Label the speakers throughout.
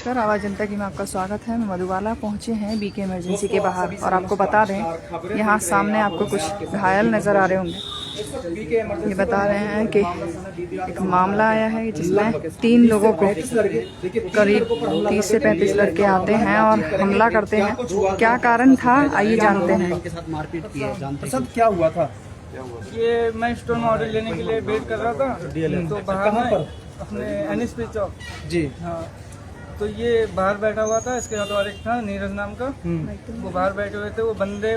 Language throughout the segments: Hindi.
Speaker 1: नमस्कार, आवाज़ जनता की में आपका स्वागत है। मैं मधुबाला पहुंचे हैं बीके इमरजेंसी के बाहर और आपको बता दें यहाँ सामने आपको कुछ घायल नज़र आ रहे होंगे। ये बता रहे हैं कि एक मामला आया है जिसमें 3 लोगों को करीब 30 से 35 लड़के आते हैं और हमला करते हैं। क्या कारण था आइए जानते हैं।
Speaker 2: सब क्या हुआ था?
Speaker 3: ये मैं स्टोर में ऑर्डर लेने के लिए वेट कर रहा था तो बाहर में अपने NSP चौक
Speaker 2: जी
Speaker 3: हाँ, तो ये बाहर बैठा हुआ था। इसके साथ और एक था नीरज नाम का, वो बाहर बैठे हुए थे। वो बंदे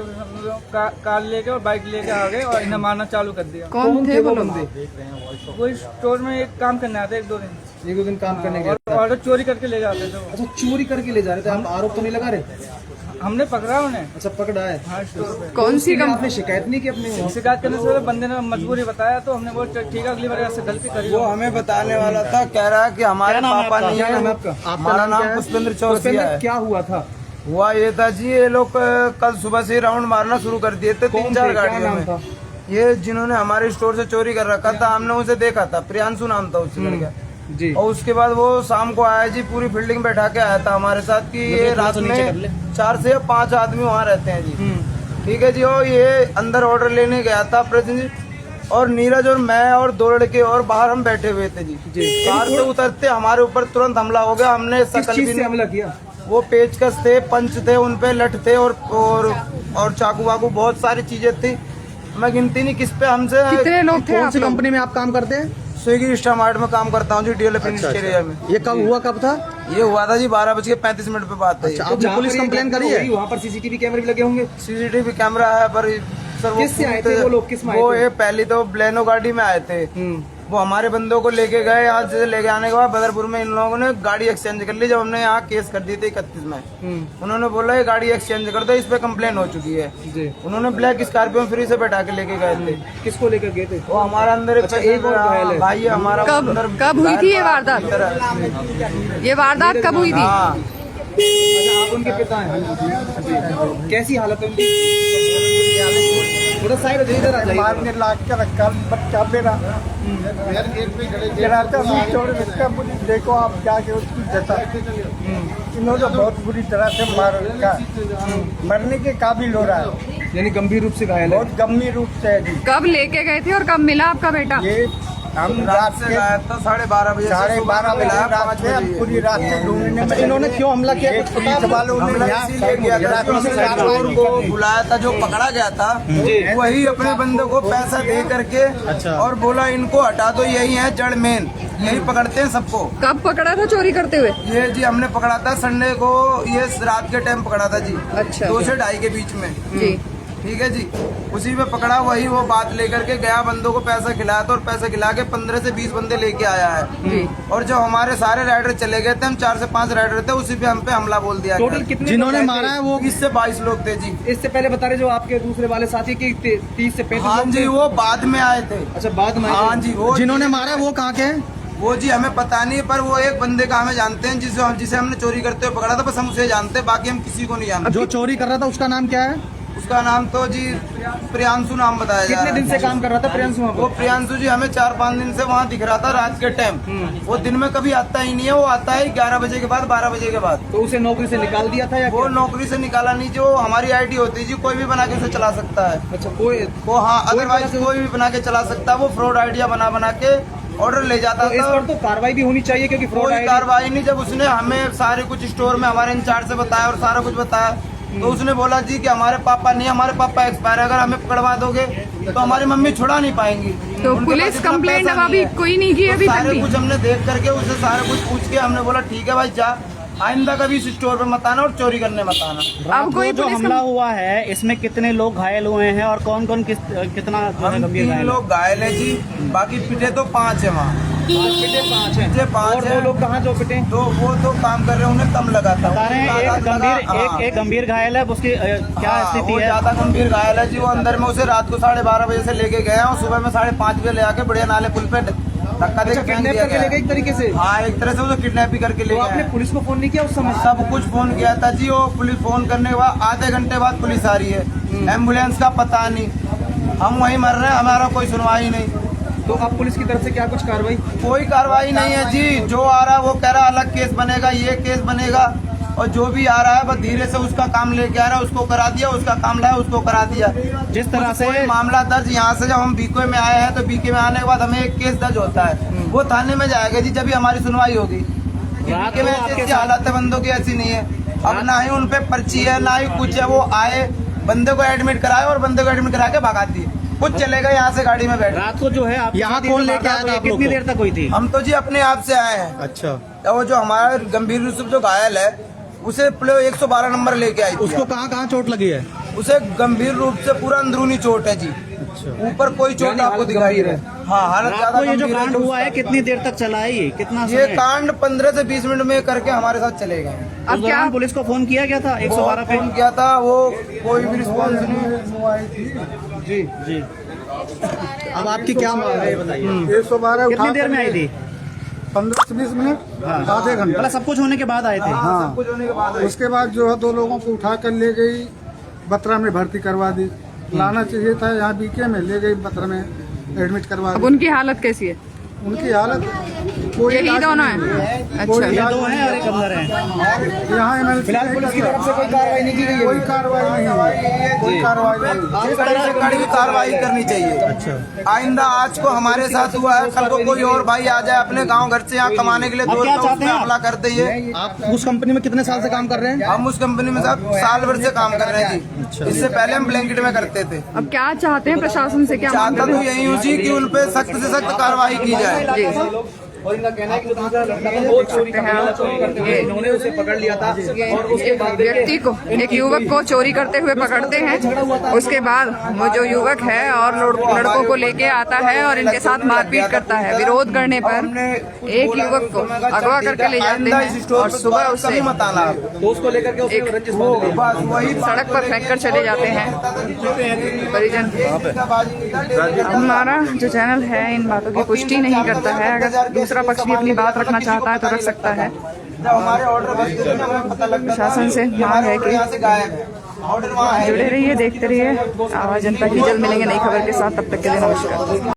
Speaker 3: कार लेके और बाइक लेके आ गए और इन्हें मारना चालू कर दिया।
Speaker 1: कौन थे वो बंदे?
Speaker 3: वो स्टोर में एक काम करने आते 1-2 दिन
Speaker 2: काम करने के
Speaker 3: और ऑर्डर चोरी करके ले जाते थे।
Speaker 2: अच्छा, चोरी करके ले जा रहे थे। हम आरोप तो नहीं लगा रहे?
Speaker 3: हमने पकड़ा उन्हें।
Speaker 2: अच्छा, पकड़ा है।
Speaker 3: हाँ, स्टोर पे।
Speaker 1: कौन सी
Speaker 2: आपने शिकायत नहीं की अपनी?
Speaker 3: शिकायत करने से पहले बंदे ने मजबूरी बताया तो हमने बोला ठीक है अगली बार ऐसे गलती करी।
Speaker 4: वो हमें बताने वाला था, कह रहा है कि हमारे पापा नहीं
Speaker 2: क्या नाम है
Speaker 4: है।
Speaker 2: आपका?
Speaker 4: हमारा नाम पुष्पेंद्र चौरसिया है।
Speaker 2: क्या हुआ था?
Speaker 4: हुआ ये था जी, ये लोग कल सुबह से राउंड मारना शुरू कर दिए थे 3-4 गाड़ियों में। ये जिन्होंने हमारे स्टोर से चोरी कर रखा था, हमने उसे देखा था। प्रियांशु नाम था उस लड़का
Speaker 2: जी।
Speaker 4: और उसके बाद वो शाम को आया जी, पूरी फील्डिंग बैठा के आया था हमारे साथ कि ये रात में 4 से 5 आदमी वहाँ रहते हैं जी। ठीक है जी। और ये अंदर ऑर्डर लेने गया था प्रेसिडेंट और नीरज और मैं और 2 लड़के और बाहर हम बैठे हुए थे जी। कार से उतरते हमारे ऊपर तुरंत हमला हो गया। हमने
Speaker 2: किस चीज से हमला किया?
Speaker 4: वो पेचकस थे, पंच थे, उनपे लठ थे और चाकू वाकू बहुत सारी चीजें थी। मैं गिनती नहीं किस पे। हमसे
Speaker 1: कितने लोग थे?
Speaker 2: कौन सी कंपनी में आप काम करते हैं?
Speaker 4: स्विगी स्टामार्ट में काम करता हूँ जी, डीएलएफ एरिया में।
Speaker 2: ये कब हुआ, कब था?
Speaker 4: ये हुआ था जी 12:35 पे बात है।
Speaker 2: आपने पुलिस कंप्लेन करी है? वहाँ पर सीसीटीवी कैमरे भी लगे होंगे?
Speaker 4: सीसीटीवी कैमरा है पर सर
Speaker 2: किससे आए थे वो लोग? किस में आए
Speaker 4: वो
Speaker 2: थे?
Speaker 4: ये पहली तो ब्लेनो गाड़ी में आए थे। वो हमारे बंदों को लेके गए। यहाँ से लेके आने के बाद बदरपुर में इन लोगों ने गाड़ी एक्सचेंज कर ली। जब हमने यहाँ केस कर दी थी 31 में, उन्होंने बोला ये गाड़ी एक्सचेंज कर दो, इस पे कंप्लेन हो चुकी है जी। उन्होंने ब्लैक स्कॉर्पियो में फ्री से बैठा के लेके गए थे।
Speaker 2: किसको लेकर गए थे?
Speaker 4: वो हमारा अंदर
Speaker 2: एक और घायल है।
Speaker 4: भाई है हमारा।
Speaker 1: कब हुई थी ये वारदात? ये वारदात कब हुई थी?
Speaker 2: आप उनके पिता हैं? कैसी हालत है उनकी? थोड़ा साइड हो इधर आ जाइए।
Speaker 5: मारने लाग के रखा बच्चा मेरा देखो आप जाके उसकी जता। इन्होंने बहुत बुरी तरह से मार रखा, मरने के काबिल हो रहा है।
Speaker 2: यानी गंभीर रूप से घायल है?
Speaker 5: बहुत गंभीर रूप से है जी।
Speaker 1: कब लेके गए थे और कब मिला आपका बेटा?
Speaker 5: ये हम
Speaker 4: रात से गया था 12:30 बजे।
Speaker 5: 12:30 बजे रात से हम पूरी रात से ढूंढने में।
Speaker 2: इन्होंने क्यों हमला किया?
Speaker 5: पुलिस वालों ने
Speaker 4: चोर को बुलाया था, जो पकड़ा गया था वही अपने बंदे को पैसा दे करके और बोला इनको हटा दो, यही है जड़ मेन, यही पकड़ते हैं सबको।
Speaker 1: कब पकड़ा था चोरी करते हुए?
Speaker 4: ये जी हमने पकड़ा था संडे को, ये रात के टाइम पकड़ा था जी।
Speaker 1: अच्छा।
Speaker 4: 2 से 2:30 के बीच में
Speaker 1: जी।
Speaker 4: ठीक है जी। उसी में पकड़ा, वही वो बात लेकर के गया, बंदों को पैसा खिलाया था और पैसा खिला के 15 से 20 बंदे लेके आया है
Speaker 1: जी।
Speaker 4: और जब हमारे सारे राइडर चले गए थे, हम 4 से 5 राइडर थे, उसी पे हम पे हमला बोल दिया।
Speaker 2: टोटल कितने
Speaker 4: जिन्होंने मारा है वो 20 से 22 लोग थे जी।
Speaker 2: इससे पहले बता रहे जो आपके दूसरे वाले साथी की 30 से 35?
Speaker 4: हाँ जी, वो बाद में आए थे।
Speaker 2: अच्छा, बाद में?
Speaker 4: हाँ जी। वो
Speaker 2: जिन्होंने मारा वो कहाँ के हैं?
Speaker 4: वो जी हमें पता नहीं, पर वो एक बंदे का हमें जानते हैं जिसे हमने चोरी करते हुए पकड़ा था, बस हम उसे जानते हैं, बाकी हम किसी को नहीं जानते।
Speaker 2: जो चोरी कर रहा था उसका नाम क्या है?
Speaker 4: उसका नाम तो जी प्रियांशु नाम बताया जा रहा है।
Speaker 2: कितने दिन से काम कर रहा था प्रियांशु वहाँ पर?
Speaker 4: वो प्रियांशु जी हमें 4-5 दिन से वहाँ दिख रहा था रात के टाइम। वो दिन में कभी आता ही नहीं है, वो आता है 11 बजे के बाद, 12 बजे के बाद।
Speaker 2: तो उसे नौकरी से निकाल दिया था या
Speaker 4: वो नौकरी से निकाला नहीं, जो हमारी आईडी होती है जी, कोई भी बना के उसे चला सकता है।
Speaker 2: अच्छा, कोई
Speaker 4: वो हाँ, अदरवाइज कोई भी बना के चला सकता है। वो फ्रॉड आइडिया बना के ऑर्डर ले जाता
Speaker 2: तो इस पर तो कार्रवाई भी होनी चाहिए, क्योंकि फ्रॉड
Speaker 4: कोई कार्रवाई नहीं। जब उसने हमें सारे कुछ स्टोर में हमारे इंचार्ज से बताया और सारा कुछ बताया, तो उसने बोला जी कि हमारे पापा नहीं, हमारे पापा एक्सपायर, अगर हमें पकड़वा दोगे तो हमारी मम्मी छुड़ा नहीं पाएंगी।
Speaker 1: तो
Speaker 4: उनके
Speaker 1: पुलिस
Speaker 4: पास इतना
Speaker 1: कंप्लेंट
Speaker 4: पैसा
Speaker 1: अब
Speaker 4: नहीं
Speaker 1: अभी
Speaker 4: है।
Speaker 1: कोई नहीं की अभी तक
Speaker 4: सारे
Speaker 1: भी?
Speaker 4: कुछ हमने देख करके उसे सारा कुछ पूछ के हमने बोला ठीक है भाई जा, आइंदा कभी इस स्टोर पे मत आना और चोरी करने मत आना।
Speaker 1: अब कोई
Speaker 6: जो हमला हुआ है इसमें कितने लोग घायल हुए हैं और कौन कौन कितना
Speaker 4: हम
Speaker 6: गंभीर
Speaker 4: 3
Speaker 6: घायल?
Speaker 4: लोग घायल है जी, बाकी पिटे तो 5 है वहाँ।
Speaker 2: 5 है।
Speaker 4: पिटे 5
Speaker 2: और
Speaker 4: है।
Speaker 2: 2 लोग कहाँ जो पिटे?
Speaker 4: तो वो तो काम कर रहे हैं, उन्हें कम लगा था।
Speaker 6: बता रहे हैं एक गंभीर घायल है, उसकी क्या स्थिति
Speaker 4: वो
Speaker 6: है?
Speaker 4: ज्यादा गंभीर घायल है जी। वो अंदर में उसे रात को 12:30 बजे से लेके गए हैं और सुबह में 5:30 बजे ले आके बढ़िया नाले पुल पे धक्का देकर फेंक
Speaker 2: किडनैप
Speaker 4: दिया
Speaker 2: करके ले गए एक तरीके से?
Speaker 4: हाँ, एक तरह से उसे किडनैप भी करके ले
Speaker 2: तो आपने
Speaker 4: गए।
Speaker 2: पुलिस को फोन नहीं किया उस समय?
Speaker 4: सब कुछ फोन किया था जी। वो पुलिस फोन करने के बाद आधे घंटे बाद पुलिस आ रही है। एम्बुलेंस का पता नहीं, हम वहीं मर रहे हैं, हमारा कोई सुनवाई नहीं।
Speaker 2: तो अब पुलिस की तरफ से क्या कुछ कार्रवाई?
Speaker 4: कोई कार्रवाई नहीं है जी। जो आ रहा है वो कह रहा है अलग केस बनेगा, ये केस बनेगा, और जो भी आ रहा है बस धीरे से उसका काम लेके आ रहा है, उसको करा दिया, उसका काम लाया उसको करा दिया।
Speaker 6: जिस तरह से
Speaker 4: कोई मामला दर्ज यहाँ से जब हम बीके में आए हैं तो बीके में आने के बाद हमें एक केस दर्ज होता है, वो थाने में जाएगा जी, जब भी हमारी सुनवाई होगी। बीके में ऐसी हालत है, बंदों की ऐसी नहीं है। अब ना ही उन पे पर्ची है ना ही कुछ है। वो आए, बंदे को एडमिट कराए और बंदे को एडमिट करा के भगा दिए। कुछ चलेगा यहाँ से गाड़ी में बैठ।
Speaker 6: रात को जो है आप
Speaker 2: यहाँ कौन लेके आया था आप लोग
Speaker 6: कितनी
Speaker 2: को?
Speaker 6: देर तक हुई थी?
Speaker 4: हम तो जी अपने आप से आए हैं।
Speaker 2: अच्छा,
Speaker 4: वो जो हमारा गंभीर रूप से जो घायल है उसे 112 नंबर लेके आई थी।
Speaker 2: उसको कहाँ कहाँ चोट लगी है?
Speaker 4: उसे गंभीर रूप से पूरा अंदरूनी चोट है जी। ऊपर कोई चोट आपको दिखाई दे। हाँ, हालत
Speaker 6: रात
Speaker 4: ज्यादा
Speaker 6: को ये जो
Speaker 4: गंभीर
Speaker 6: कांड हुआ है कितनी देर तक चला है? ये कितना
Speaker 4: ये
Speaker 6: समय?
Speaker 4: कांड 15 से 20 मिनट में करके हमारे साथ चले गए।
Speaker 1: अब क्या
Speaker 6: पुलिस को फोन किया गया था 112 पे?
Speaker 4: फोन किया था, वो कोई भी रिस्पॉन्स नहीं।
Speaker 2: जी
Speaker 6: जी।
Speaker 2: अब आपकी क्या मांग है ये बताइए?
Speaker 5: 112
Speaker 6: कितनी देर में आई थी?
Speaker 5: 15 से 20 मिनट, आधे घंटे।
Speaker 6: मतलब सब कुछ होने के बाद आए थे?
Speaker 4: हाँ, सब कुछ होने के बाद आई।
Speaker 5: उसके बाद जो है 2 लोगों को उठा कर ले गई, बत्रा में भर्ती करवा दी। लाना चाहिए था यहाँ बीके में, ले गई बत्रा में एडमिट करवा
Speaker 1: अब
Speaker 5: दी।
Speaker 1: उनकी हालत कैसी है?
Speaker 5: उनकी हालत कोई
Speaker 1: यही
Speaker 5: इलाज
Speaker 1: दोनों
Speaker 5: नहीं
Speaker 1: हैं?
Speaker 5: है।
Speaker 1: अच्छा।
Speaker 6: ये 2 हैं और एक अंदर है।
Speaker 5: यहाँ MLC
Speaker 2: फिलहाल पुलिस की तरफ से कोई कार्रवाई नहीं की गई है?
Speaker 5: कोई कार्रवाई नहीं है, कोई कार्रवाई नहीं।
Speaker 4: इस तरह से कड़ी कार्रवाई करनी चाहिए।
Speaker 2: अच्छा,
Speaker 4: आइंदा आज को हमारे साथ हुआ है, कल को कोई और भाई आ जाए अपने गांव घर से यहाँ कमाने के लिए,
Speaker 6: अब
Speaker 4: तो
Speaker 6: क्या चाहते हैं आप?
Speaker 4: हमला करते ही।
Speaker 2: आप उस कंपनी में कितने साल से काम कर रहे हैं?
Speaker 4: हम उस कंपनी में साहब साल भर से काम कर रहे हैं जी। इससे पहले हम ब्लैंकेट में करते थे।
Speaker 1: अब क्या चाहते हैं प्रशासन से? क्या मांग
Speaker 4: चाहता
Speaker 1: करते
Speaker 4: तो यही हूँ जी कि उन पे सख्त से सख्त कार्रवाई की जाए।
Speaker 1: हैं?
Speaker 2: और इनका कहना है कि जो दूसरा लड़का था वो चोरी करते हुए इन्होंने उसे पकड़ लिया था और उसके
Speaker 1: एक
Speaker 2: बाद
Speaker 1: व्यक्ति को, एक युवक को चोरी करते हुए पकड़ते हैं। उसके बाद वो जो युवक है और लड़कों को लेके आता है और इनके साथ मारपीट करता है। विरोध करने पर एक युवक को अगवा करके ले जाते हैं और सुबह उसे
Speaker 4: मत आना।
Speaker 2: दोस्त को लेकर के उसने
Speaker 1: एक-
Speaker 2: रंजिश बांध ली।
Speaker 4: बस वही
Speaker 1: सड़क पर फेंक कर चले जाते हैं परिजन। हमारा जो चैनल है इन बातों की पुष्टि नहीं करता है। अगर दूसरा पक्ष भी अपनी बात रखना चाहता है तो रख सकता है।
Speaker 4: जब हमारे ऑर्डर बचते थे ना, हमें पता लगता था
Speaker 1: प्रशासन से
Speaker 4: कि
Speaker 1: मांग
Speaker 4: हमारे
Speaker 1: है
Speaker 4: ऑर्डर
Speaker 1: कि
Speaker 4: यहाँ से गायब है, ऑर्डर वहाँ है।
Speaker 1: जुड़े रहिए, देखते रहिए आवाज जनता की। जल्द मिलेंगे नई खबर के साथ, तब तक के लिए नमस्कार।